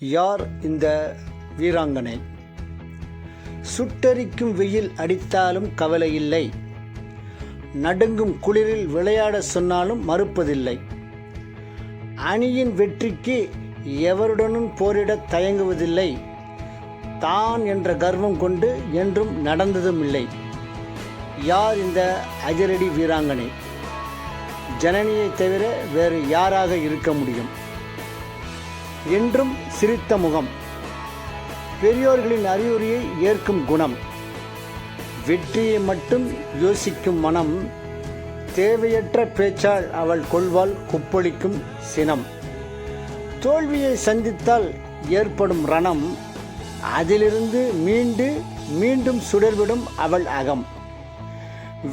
யார் இந்த வீராங்கனை? சுட்டெரிக்கும் வெயில் அடித்தாலும் கவலை இல்லை, நடுங்கும் குளிரில் விளையாட சொன்னாலும் மறுப்பதில்லை. அணியின் வெற்றிக்கு எவருடனும் போரிட தயங்குவதில்லை, தான் என்ற கர்வம் கொண்டு என்றும் நடந்ததும் இல்லை. யார் இந்த அதிரடி வீராங்கனை? ஜனனியை தவிர வேறு யாராக இருக்க முடியும்? என்றும் சிரித்த முகம், பெரியோர்களின் அறிவுரையை ஏற்கும் குணம், வெற்றியை மட்டும் யோசிக்கும் மனம், தேவையற்ற பேச்சால் அவள் கொள்வாள் குப்பளிக்கும் சினம். தோல்வியை சந்தித்தால் ஏற்படும் ரணம், அதிலிருந்து மீண்டும் சுடர்விடும் அவள் அகம்.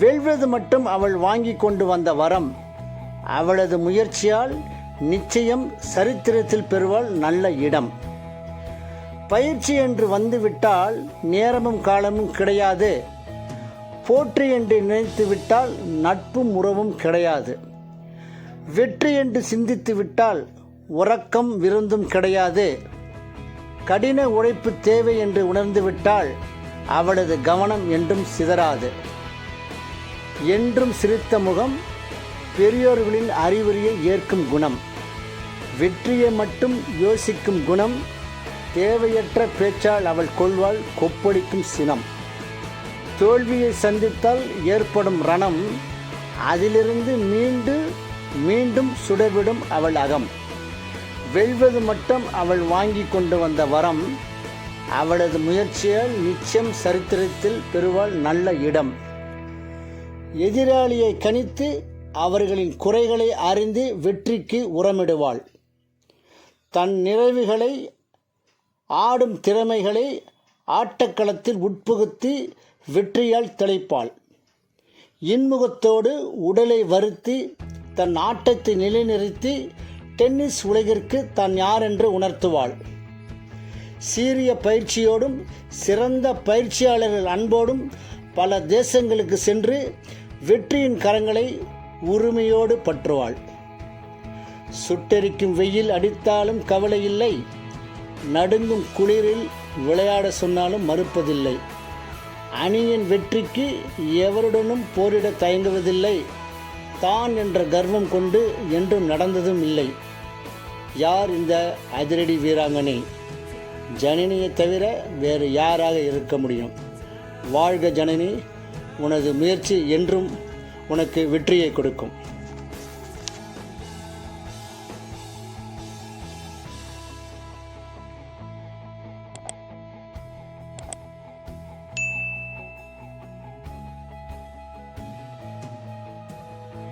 வெல்வது மட்டும் அவள் வாங்கி கொண்டு வந்த வரம், அவளது முயற்சியால் நிச்சயம் சரித்திரத்தில் பெறுவாள் நல்ல இடம். பயிற்சி என்று வந்துவிட்டால் நேரமும் காலமும் கிடையாது, போற்றி என்று நினைத்து விட்டால் நட்பும் உறவும் கிடையாது. வெற்றி என்று சிந்தித்து விட்டால் உறக்கம் விருந்தும் கிடையாது. கடின உழைப்பு தேவை என்று உணர்ந்து விட்டால் அவளது கவனம் என்றும் சிதறாது. என்றும் சிரித்த முகம், பெரியோர்களின் அறிவுரையை ஏற்கும் குணம், வெற்றியை மட்டும் யோசிக்கும் குணம், தேவையற்ற பேச்சால் அவள் கொள்வாள் கொப்பளிக்கும் சினம். தோல்வியை சந்தித்தால் ஏற்படும் ரணம், அதிலிருந்து மீண்டும் சுடர்விடும் அவள் அகம். வெல்வது மட்டும் அவள் வாங்கி கொண்டு வந்த வரம், அவளது முயற்சியால் நிச்சயம் சரித்திரத்தில் பெறுவாள் நல்ல இடம். எதிராளியை கணித்து அவர்களின் குறைகளை அறிந்து வெற்றிக்கு உரமிடுவாள். தன் நிறைவுகளை ஆடும் திறமைகளை ஆட்டக்களத்தில் உட்புகுத்தி வெற்றியால் திளைப்பாள். இன்முகத்தோடு உடலை வருத்தி தன் ஆட்டத்தை நிலைநிறுத்தி டென்னிஸ் உலகிற்கு தான் யார் என்று உணர்த்துவாள். சீரிய பயிற்சியோடும் சிறந்த பயிற்சியாளர்கள் அன்போடும் பல தேசங்களுக்கு சென்று வெற்றியின் கரங்களை உரிமையோடு பற்றுவாள். சுட்டெரிக்கும் வெயில் அடித்தாலும் கவலை இல்லை, நடுங்கும் குளிரில் விளையாட சொன்னாலும் மறுப்பதில்லை. அணியின் வெற்றிக்கு எவருடனும் போரிட தயங்குவதில்லை, தான் என்ற கர்வம் கொண்டு என்றும் நடந்ததும் இல்லை. யார் இந்த அதிரடி வீராங்கனை? ஜனனியை தவிர வேறு யாராக இருக்க முடியும்? வாழ்க ஜனனி, உனது முயற்சி என்றும் உனக்கு வெற்றியை கொடுக்கும்.